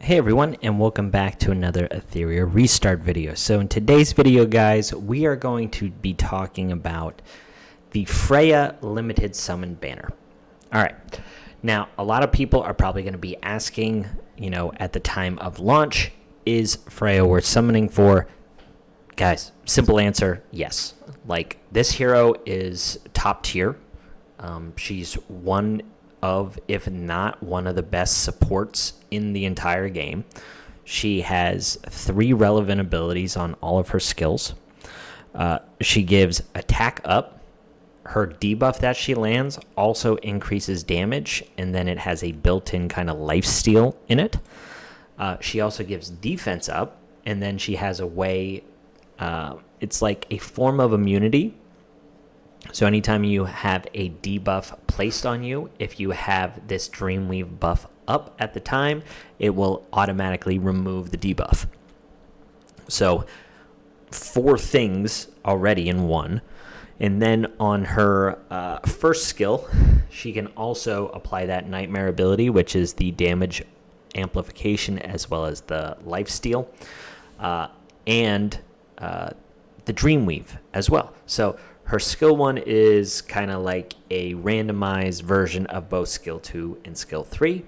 Hey everyone, and welcome back to another Etheria restart video. So in today's video, guys, we are going to be talking about the Freya limited summon banner. Alright, now a lot of people are probably going to be asking, at the time of launch, is Freya worth summoning for? Guys, simple answer, yes. Like, this hero is top tier. She's one of, if not one of the best supports in the entire game. She has 3 relevant abilities on all of her skills. She gives attack up. Her debuff that she lands also increases damage, and then it has a built-in kind of lifesteal in it. She also gives defense up, and then she has a way, it's like a form of immunity. So anytime you have a debuff placed on you, if you have this Dreamweave buff up at the time, it will automatically remove the debuff. So 4 things already in one. And then on her first skill, she can also apply that Nightmare ability, which is the damage amplification as well as the lifesteal, and the Dreamweave as well. So her skill 1 is kind of like a randomized version of both skill 2 and skill 3.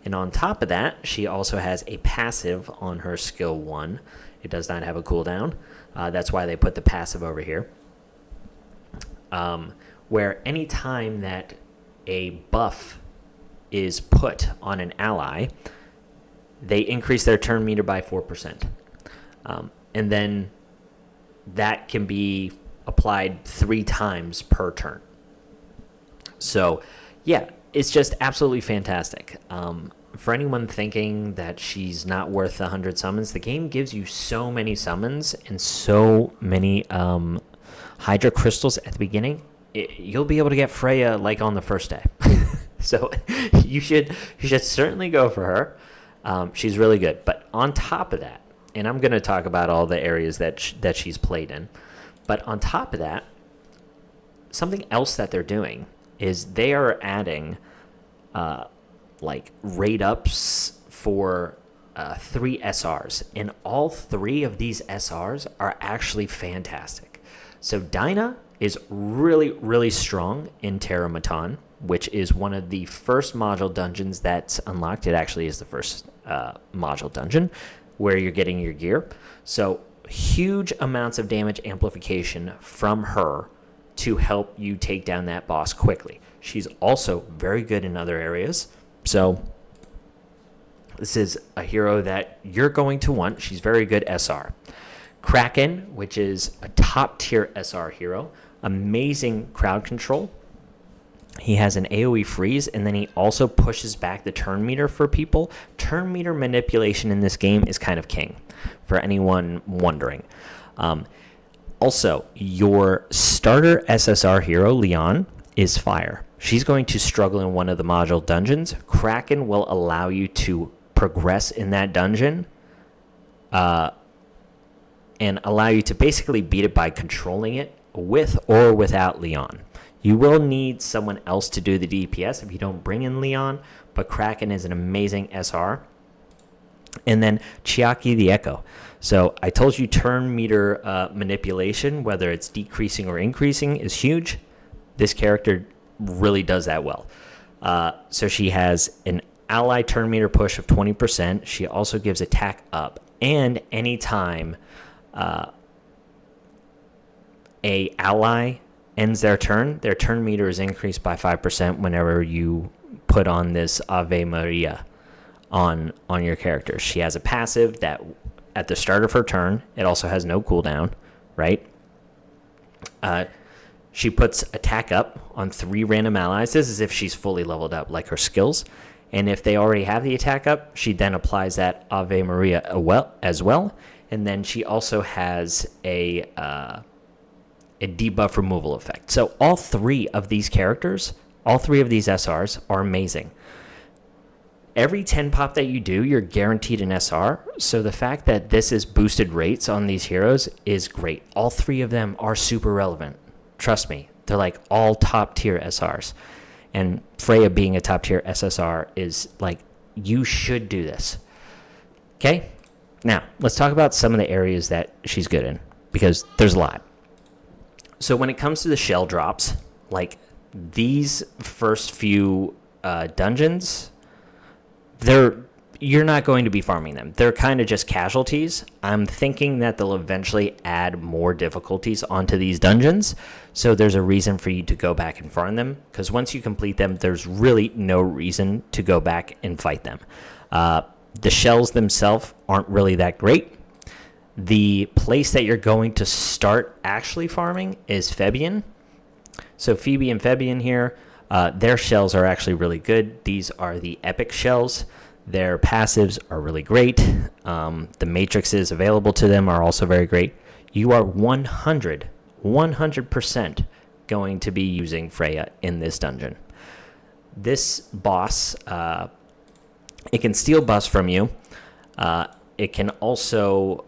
And on top of that, she also has a passive on her skill 1. It does not have a cooldown. That's why they put the passive over here. Where any time that a buff is put on an ally, they increase their turn meter by 4%. And then that can be applied 3 times per turn. So, yeah, it's just absolutely fantastic. For anyone thinking that she's not worth 100 summons, the game gives you so many summons and so many Hydra crystals at the beginning. You'll be able to get Freya like on the first day. So you should certainly go for her. She's really good. But on top of that, and I'm going to talk about all the areas that she's played in, but on top of that, something else that they're doing is they are adding like rate ups for 3 SRs. And all 3 of these SRs are actually fantastic. So Dinah is really, really strong in Terra Maton, which is one of the first module dungeons that's unlocked. It actually is the first module dungeon where you're getting your gear. So huge amounts of damage amplification from her to help you take down that boss quickly. She's also very good in other areas. So this is a hero that you're going to want. She's very good SR. Kraken, which is a top tier SR hero, amazing crowd control. He has an AoE freeze, and then he also pushes back the turn meter for people. Turn meter manipulation in this game is kind of king, for anyone wondering. Also, your starter SSR hero, Leon, is fire. She's going to struggle in one of the module dungeons. Kraken will allow you to progress in that dungeon and allow you to basically beat it by controlling it with or without Leon. You will need someone else to do the DPS if you don't bring in Leon, but Kraken is an amazing SR. And then Chiaki the Echo. So I told you turn meter manipulation, whether it's decreasing or increasing, is huge. This character really does that well. So she has an ally turn meter push of 20%. She also gives attack up. And anytime a ally ends their turn meter is increased by 5% whenever you put on this Ave Maria on your character. She has a passive that at the start of her turn, it also has no cooldown, right? She puts attack up on 3 random allies. This is if she's fully leveled up, like her skills. And if they already have the attack up, she then applies that Ave Maria as well. And then she also has a debuff removal effect. So all 3 of these characters, all 3 of these SRs are amazing. Every 10 pop that you do, you're guaranteed an SR. So the fact that this is boosted rates on these heroes is great. All 3 of them are super relevant. Trust me, they're like all top tier SRs. And Freya being a top tier SSR is like, you should do this. Okay, now let's talk about some of the areas that she's good in, because there's a lot. So when it comes to the shell drops, like these first few dungeons, you're not going to be farming them. They're kind of just casualties. I'm thinking that they'll eventually add more difficulties onto these dungeons, so there's a reason for you to go back and farm them, because once you complete them, there's really no reason to go back and fight them. The shells themselves aren't really that great. The place that you're going to start actually farming is Fabian. So Phoebe and Fabian here, their shells are actually really good. These are the epic shells. Their passives are really great. The matrices available to them are also very great. You are 100% going to be using Freya in this dungeon. This boss, it can steal buffs from you. It can also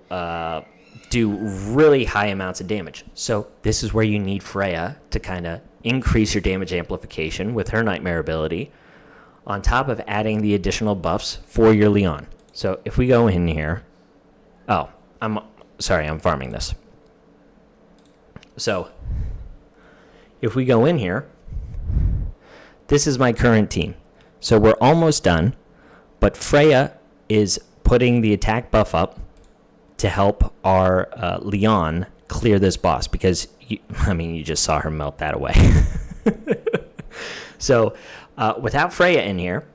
do really high amounts of damage. So this is where you need Freya to kind of increase your damage amplification with her Nightmare ability, on top of adding the additional buffs for your Leon. So if we go in here... Oh, I'm farming this. So if we go in here, this is my current team. So we're almost done, but Freya is putting the attack buff up to help our Leon clear this boss, because you just saw her melt that away. So without Freya in here,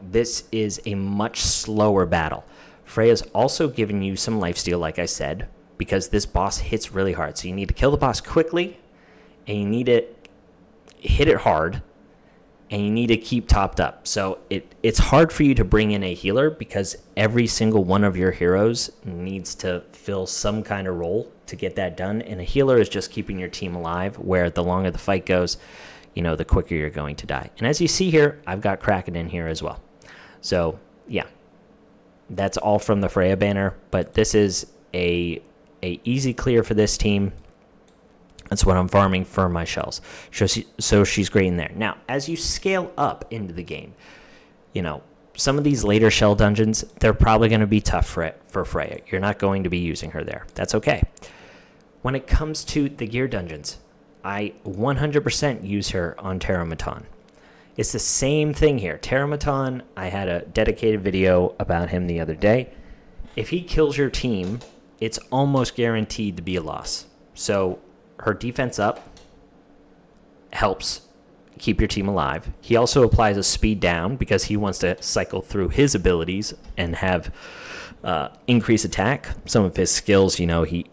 this is a much slower battle. Freya's also giving you some lifesteal, like I said, because this boss hits really hard. So you need to kill the boss quickly, and you need to hit it hard, and you need to keep topped up. So it's hard for you to bring in a healer, because every single one of your heroes needs to fill some kind of role to get that done. And a healer is just keeping your team alive, where the longer the fight goes, the quicker you're going to die. And as you see here, I've got Kraken in here as well. So yeah, that's all from the Freya banner, but this is a easy clear for this team. That's what I'm farming for my shells. So she's great in there. Now, as you scale up into the game, some of these later shell dungeons, they're probably going to be tough for Freya. You're not going to be using her there. That's okay. When it comes to the gear dungeons, I 100% use her on Terramaton. It's the same thing here. Terramaton, I had a dedicated video about him the other day. If he kills your team, it's almost guaranteed to be a loss. So her defense up helps keep your team alive. He also applies a speed down, because he wants to cycle through his abilities and have increased attack. Some of his skills, he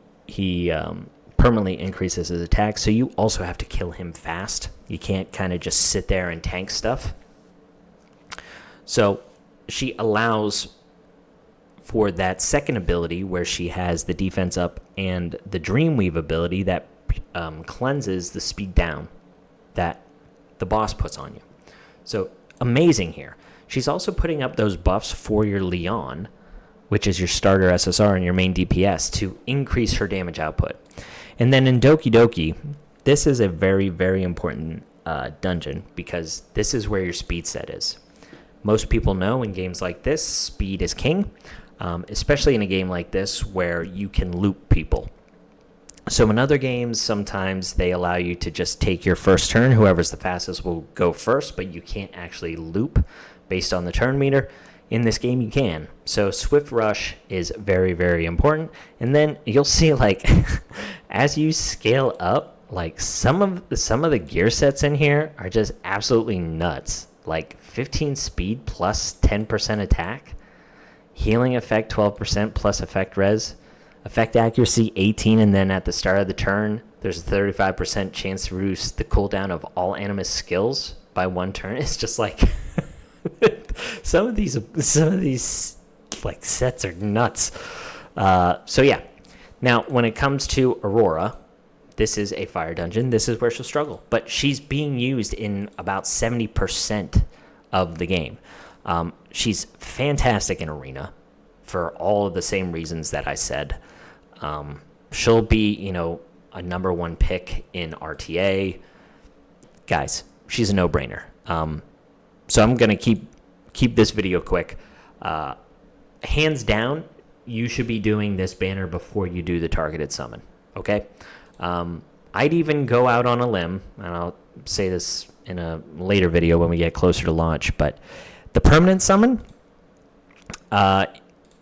permanently increases his attack, so you also have to kill him fast. You can't kind of just sit there and tank stuff. So she allows for that second ability, where she has the defense up and the Dreamweave ability that cleanses the speed down that the boss puts on you. So amazing here. She's also putting up those buffs for your Leon, which is your starter SSR and your main DPS, to increase her damage output. And then in Doki Doki, this is a very, very important dungeon, because this is where your speed set is. Most people know in games like this, speed is king, especially in a game like this where you can loop people. So in other games, sometimes they allow you to just take your first turn. Whoever's the fastest will go first, but you can't actually loop based on the turn meter. In this game, you can. So Swift Rush is very, very important. And then you'll see, as you scale up, some of the gear sets in here are just absolutely nuts. 15 speed plus 10% attack, healing effect 12% plus effect res, effect accuracy 18, and then at the start of the turn, there's a 35% chance to reduce the cooldown of all Animus skills by 1 turn. It's just some of these sets are nuts. So yeah. Now, when it comes to Aurora, this is a fire dungeon. This is where she'll struggle, but she's being used in about 70% of the game. She's fantastic in Arena for all of the same reasons that I said. She'll be, a number 1 pick in RTA. Guys, she's a no-brainer. So I'm going to keep this video quick. hands down, you should be doing this banner before you do the targeted summon. Okay? I'd even go out on a limb, and I'll say this in a later video when we get closer to launch, but the permanent summon,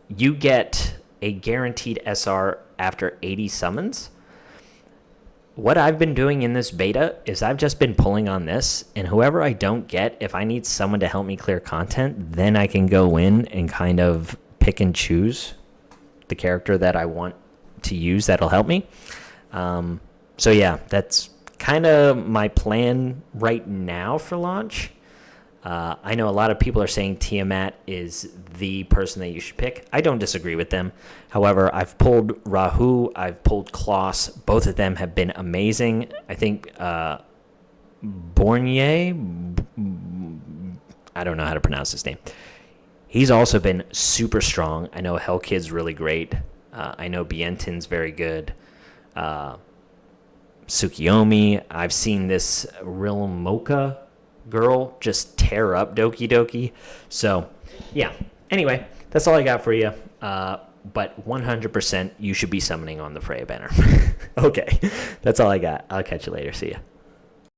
you get a guaranteed SR after 80 summons. What I've been doing in this beta is I've just been pulling on this, and whoever I don't get, if I need someone to help me clear content, then I can go in and kind of pick and choose the character that I want to use that'll help me. So yeah, that's kind of my plan right now for launch. I know a lot of people are saying Tiamat is the person that you should pick. I don't disagree with them. However, I've pulled Rahu, I've pulled Kloss. Both of them have been amazing. I think Bornier, I don't know how to pronounce his name. He's also been super strong. I know Hellkid's really great. I know Bientin's very good. Tsukiyomi. I've seen this Real Mocha girl just tear up Doki Doki. So, yeah. Anyway, that's all I got for you. But 100% you should be summoning on the Freya banner. Okay, that's all I got. I'll catch you later. See ya.